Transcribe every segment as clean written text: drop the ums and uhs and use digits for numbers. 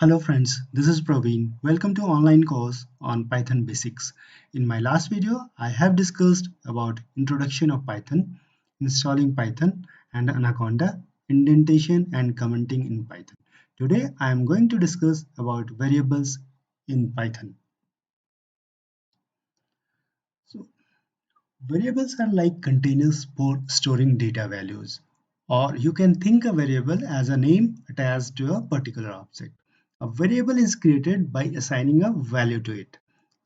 Hello friends, this is Praveen. Welcome to online course on Python basics. In my last video, I have discussed about introduction of Python, installing Python and Anaconda, indentation and commenting in Python. Today I am going to discuss about variables in Python. So variables are like containers for storing data values, or you can think a variable as a name attached to a particular object. A variable is created by assigning a value to it.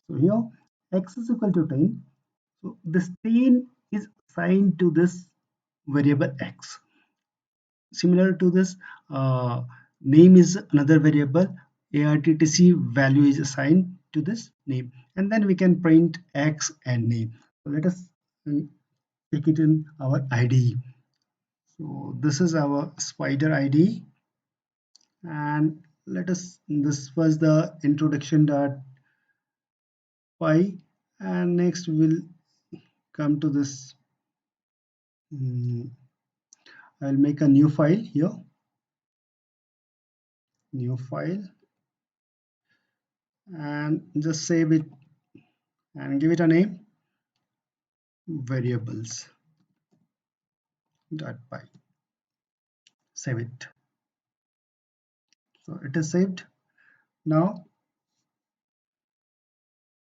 So here x is equal to 10. So this 10 is assigned to this variable x. Similar to this, name is another variable. Arttc value is assigned to this name, and then we can print x and name. So let us take it in our IDE. So this is our spider IDE, and let us. This was the introduction.py, and next we'll come to this. I'll make a new file here, new file, and just save it and give it a name, variables.py. Save it. So it is saved. Now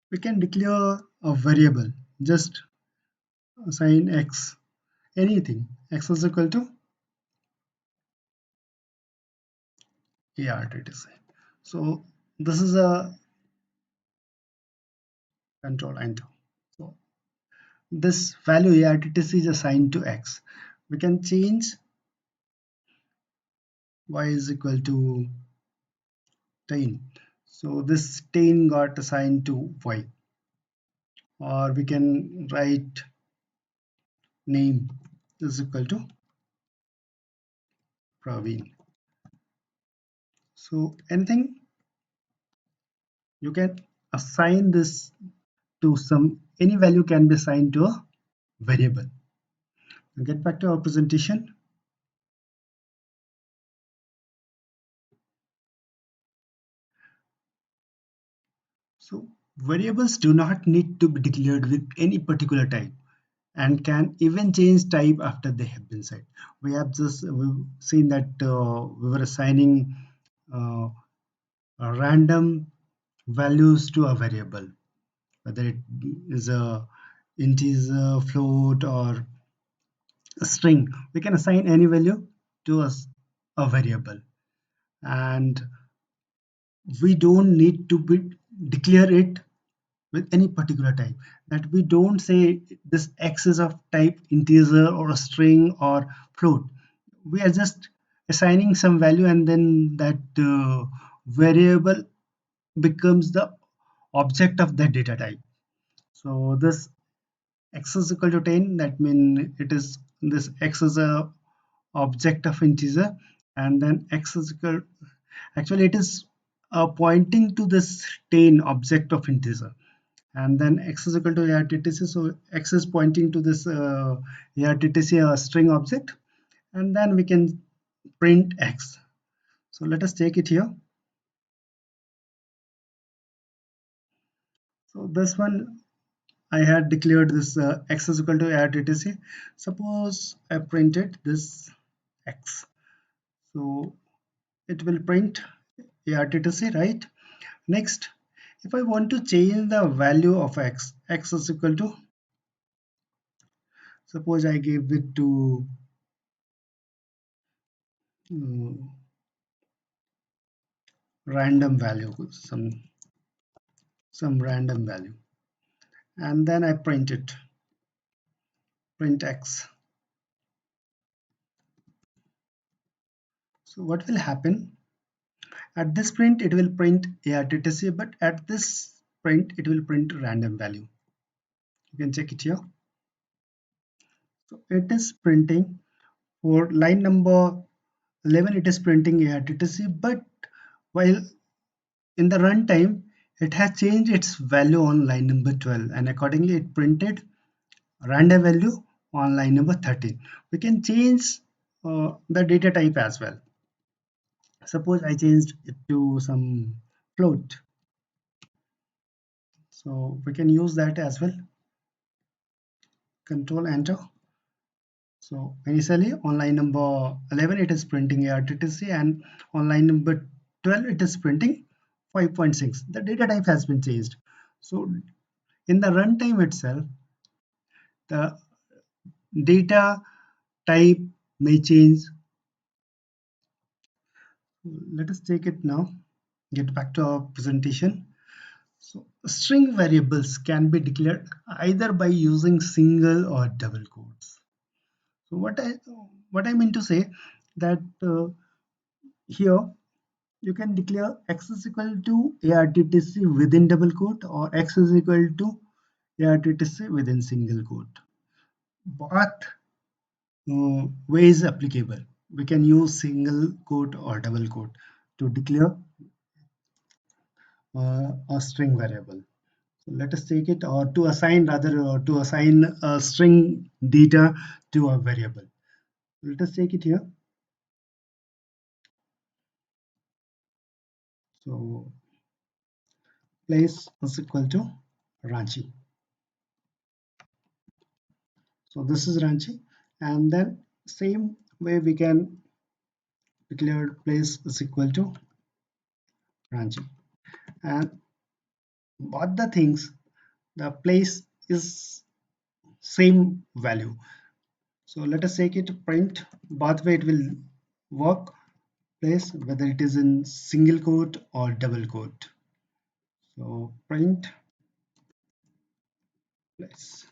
we can declare a variable. Just assign x, anything. X is equal to arttc. So this is a control enter. So this value arttc is assigned to x. We can change y is equal to 10. So this 10 got assigned to y, or we can write name is equal to Praveen. So anything you can assign this to any value can be assigned to a variable. We'll get back to our presentation. So variables do not need to be declared with any particular type and can even change type after they have been set. We've seen that we were assigning random values to a variable, whether it is a integer, float, or a string. We can assign any value to a variable, and we don't need to declare it with any particular type. That we don't say this x is of type integer or a string or float. We are just assigning some value, and then that variable becomes the object of that data type. So this x is equal to 10, that means it is this x is a object of integer, and then x is equal, actually it is pointing to this 10 object of integer, and then x is equal to arttc, so x is pointing to this arttc string object, and then we can print x. So let us take it here. So this one I had declared this x is equal to arttc. Suppose I printed this x, so it will print arttc, right? Next, if I want to change the value of x is equal to, suppose I give it to um, random value, some random value, and then I print it, print x. So what will happen? At this print it will print arttc, but at this print it will print random value. You can check it here. So it is printing for line number 11, it is printing arttc, but while in the runtime it has changed its value on line number 12, and accordingly it printed random value on line number 13. We can change the data type as well. Suppose I changed it to some float, so we can use that as well. Control enter. So initially on line number 11 it is printing ARTTC, and on line number 12 it is printing 5.6. The data type has been changed. So in the runtime itself, the data type may change. Let us take it now. Get back to our presentation. So string variables can be declared either by using single or double quotes. So what I mean to say that here you can declare x is equal to arttc within double quote or x is equal to arttc within single quote. Both ways applicable. We can use single quote or double quote to declare a string variable. So let us take it, or to assign, rather, to assign a string data to a variable. Let us take it here. So place is equal to Ranchi. So this is Ranchi, and then same way we can declare place is equal to Ranchi, and both the things, the place is same value. So let us take it print. Both way it will work. Place, whether it is in single quote or double quote. So print place.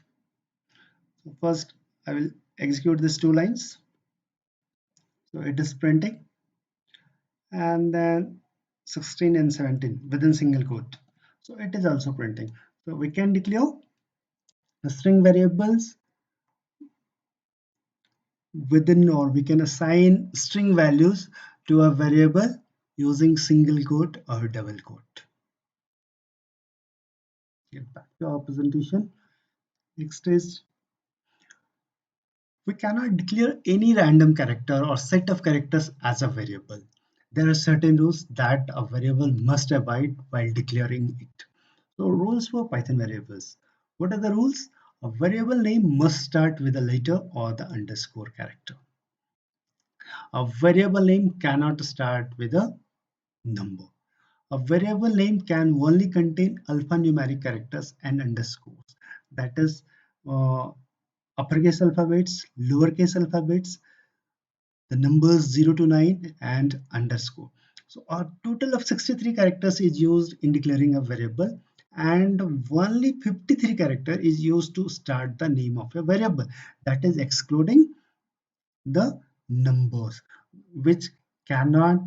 So first I will execute these two lines. So it is printing, and then 16 and 17 within single quote. So it is also printing. So we can declare the string variables within, or we can assign string values to a variable using single quote or double quote. Get back to our presentation. Next is, we cannot declare any random character or set of characters as a variable. There are certain rules that a variable must abide while declaring it. So rules for Python variables. What are the rules? A variable name must start with a letter or the underscore character. A variable name cannot start with a number. A variable name can only contain alphanumeric characters and underscores. That is uppercase alphabets, lowercase alphabets, the numbers 0 to 9, and underscore. So a total of 63 characters is used in declaring a variable, and only 53 character is used to start the name of a variable. That is excluding the numbers, which cannot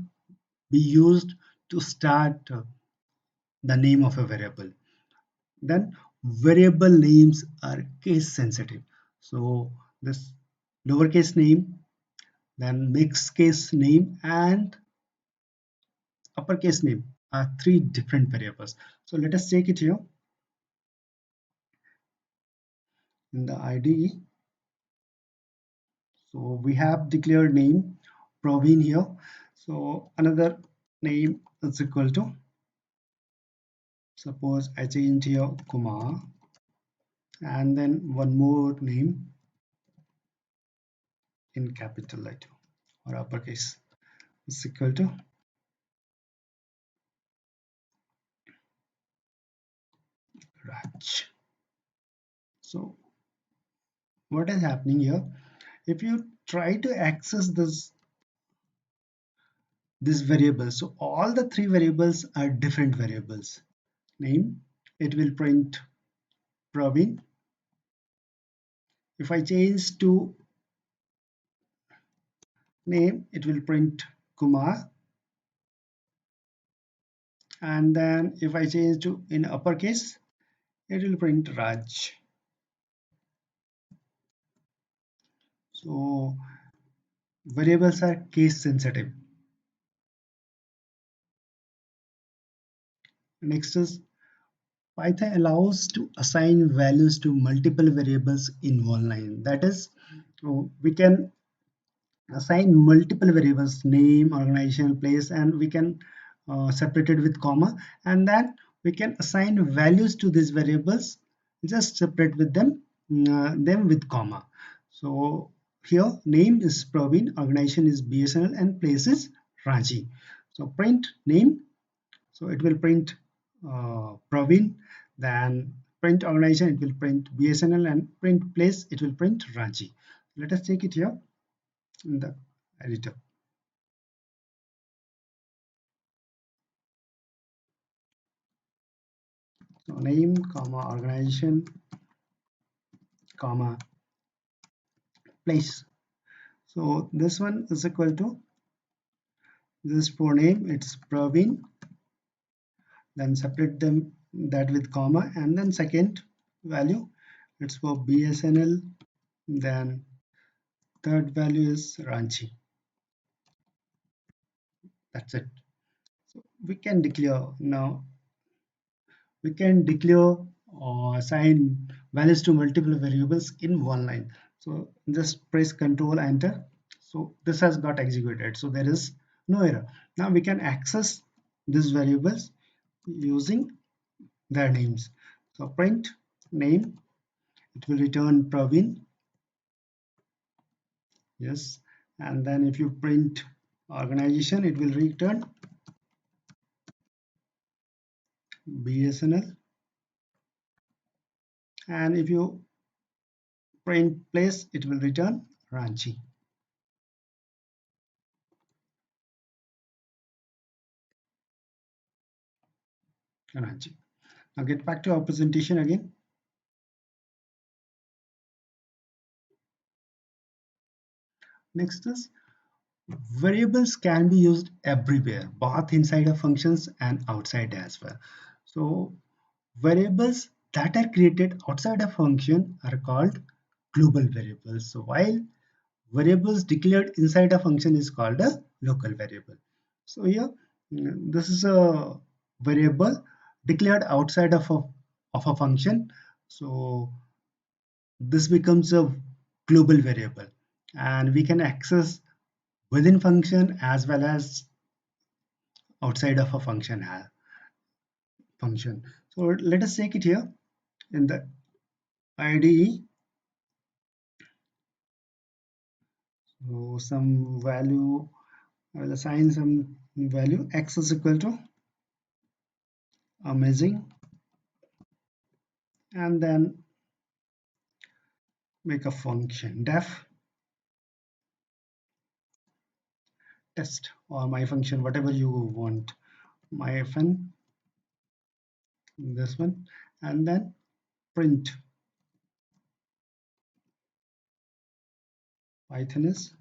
be used to start the name of a variable. Then variable names are case sensitive. So this lowercase name, then mixed case name, and uppercase name are three different variables. So let us take it here in the IDE. So we have declared name Praveen here. So another name is equal to, suppose I change here Kumar, and then one more name in capital letter or uppercase is equal to Raj. So what is happening here? If you try to access this variable, so all the three variables are different variables. Name, it will print Praveen. If I change to name, it will print Kumar. And then if I change to in uppercase, it will print Raj. So variables are case sensitive. Next is, Python allows to assign values to multiple variables in one line. That is, we can assign multiple variables, name, organization, place, and we can separate it with comma, and then we can assign values to these variables, just separate with them with comma. So here name is Praveen, organization is BSNL, and place is Ranchi. So print name, so it will print Praveen, then print organization, it will print BSNL, and print place, it will print Ranchi. Let us take it here in the editor. So name, comma, organization, comma, place. So this one is equal to this for name, it's Praveen, then separate them that with comma, and then second value, it's for BSNL, then third value is Ranchi. That's it. So we can declare now, we can declare or assign values to multiple variables in one line. So just press Control Enter. So this has got executed. So there is no error. Now we can access these variables using their names. So print name, it will return Praveen. Yes. And then if you print organization, it will return BSNL. And if you print place, it will return Ranchi. Ranchi. Now get back to our presentation again. Next is variables can be used everywhere, both inside of functions and outside as well. So variables that are created outside a function are called global variables. So while variables declared inside a function is called a local variable. So here, this is a variable declared outside of a function. So this becomes a global variable, and we can access within function as well as outside of a function. So let us take it here in the IDE. So some value, I will assign some value, x is equal to amazing, and then make a function def test, or my function, whatever you want, my fun, this one, and then print Python is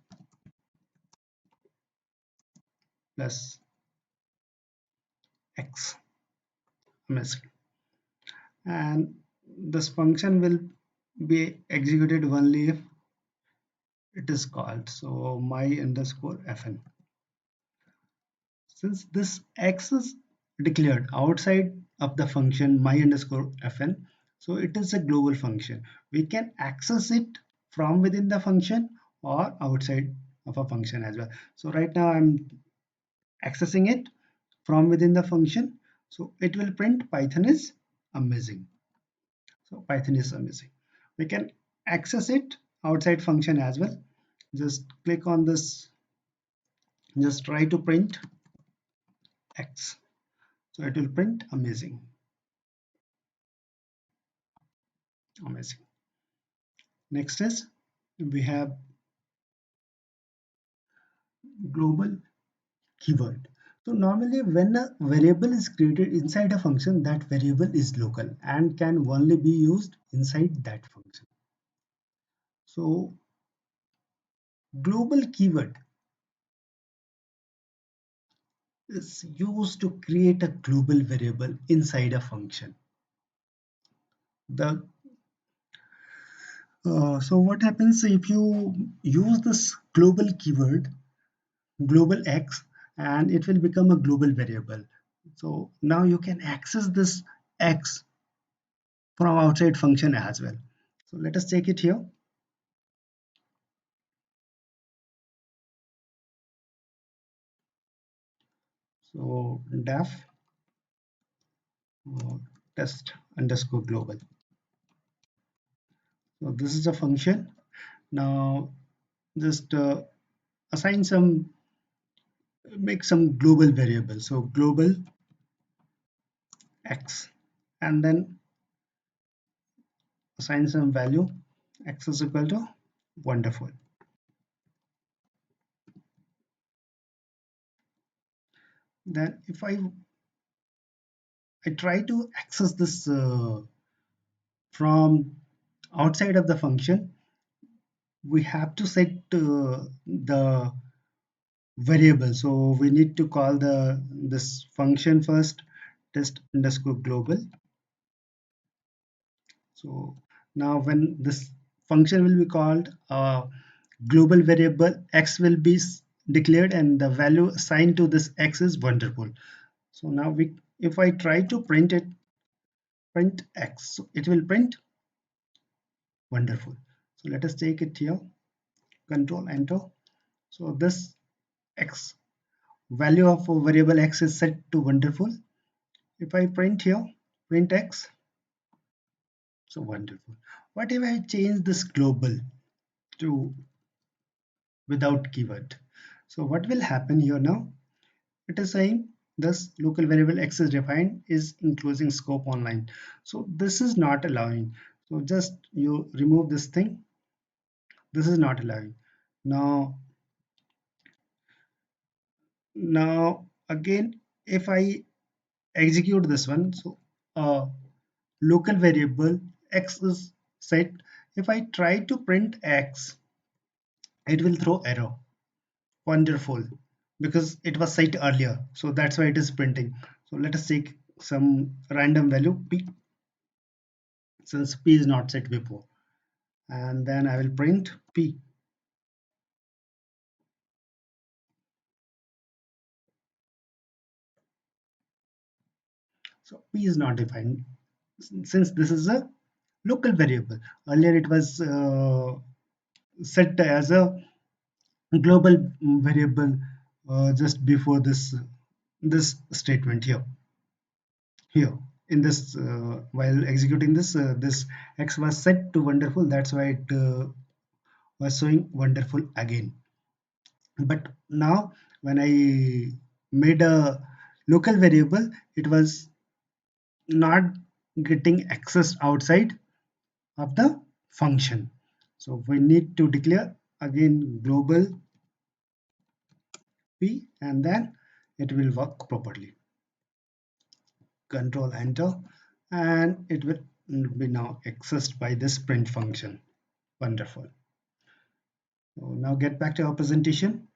plus x amazing. And this function will be executed only if it is called. So my underscore fn, since this x is declared outside of the function my underscore fn, so it is a global function. We can access it from within the function or outside of a function as well. So right now I'm accessing it from within the function, so it will print Python is amazing. So Python is amazing. We can access it outside function as well. Just click on this, just try to print x, so it will print amazing. Amazing. Next is we have global keyword. So normally when a variable is created inside a function, that variable is local and can only be used inside that function. So global keyword is used to create a global variable inside a function. The so what happens if you use this global keyword, global x, and it will become a global variable. So now you can access this x from outside function as well. So let us take it here. So def uh, test underscore global. So this is a function. Now just assign some, make some global variable. So global x, and then assign some value. X is equal to wonderful. Then if I try to access this from outside of the function, we have to set the variable. So we need to call the this function first, test underscore global. So now when this function will be called, global variable x will be declared and the value assigned to this x is wonderful. So now we, if I try to print it, print x, so it will print wonderful. So let us take it here, control enter. So this x, value of a variable x is set to wonderful. If I print here, print x, so wonderful. What if I change this global to without keyword? So what will happen here now? It is saying this local variable x is defined is including scope online. So this is not allowing. So just you remove this thing. This is not allowing. Now, now again, if I execute this one, so local variable x is set. If I try to print x, it will throw error. Wonderful, because it was set earlier, so that's why it is printing. So let us take some random value p, since p is not set before, and then I will print p. So p is not defined since this is a local variable. Earlier it was set as a global variable just before this statement here. Here in this while executing this, this x was set to wonderful, that's why it was showing wonderful again. But now when I made a local variable, it was not getting access outside of the function. So we need to declare again global p, and then it will work properly. Control enter, and it will be now accessed by this print function. Wonderful. So now get back to our presentation.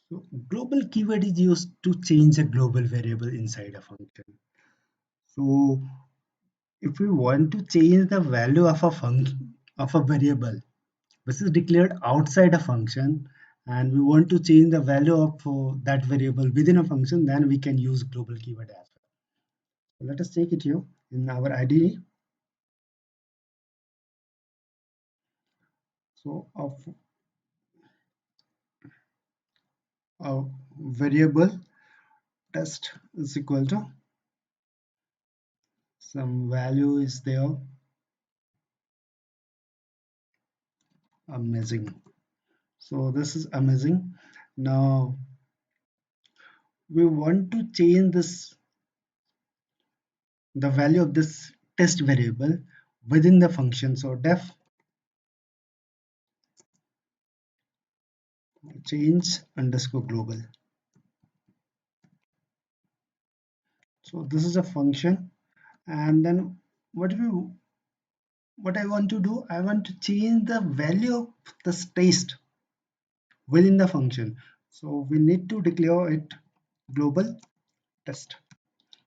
So global keyword is used to change a global variable inside a function. So if we want to change the value of a function of a variable which is declared outside a function, and we want to change the value of that variable within a function, then we can use global keyword as well. So let us take it here in our IDE. So of a variable test is equal to some value is there. Amazing. So this is amazing. Now we want to change this, the value of this test variable within the function. So def change underscore global. So this is a function, and then what I want to do, I want to change the value of this test within the function. So we need to declare it global test.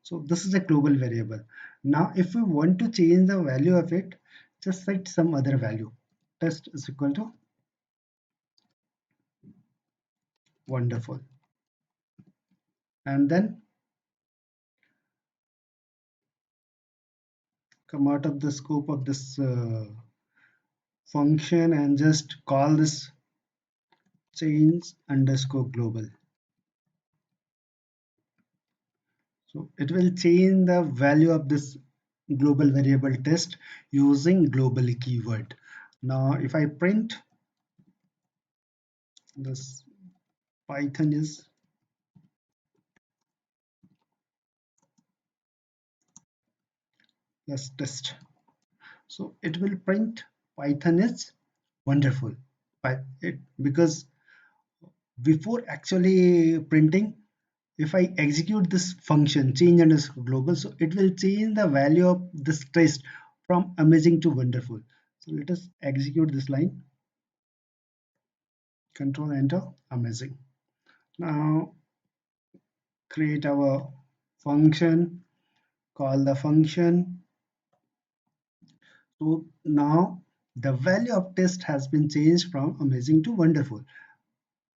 So this is a global variable. Now if we want to change the value of it, just set some other value. Test is equal to wonderful, and then come out of the scope of this function and just call this change underscore global. So it will change the value of this global variable test using global keyword. Now if I print this, Python is, let's test. So it will print Python is wonderful. But it, because before actually printing, if I execute this function change underscore global, so it will change the value of this test from amazing to wonderful. So let us execute this line, control enter, amazing. Now create our function, call the function. So now the value of test has been changed from amazing to wonderful.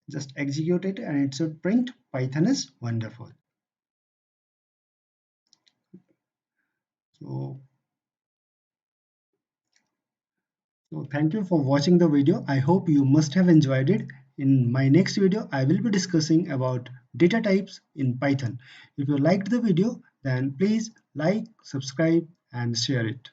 Just execute it and it should print Python is wonderful. So, so thank you for watching the video. I hope you must have enjoyed it. In my next video, I will be discussing about data types in Python. If you liked the video, then please like, subscribe and share it.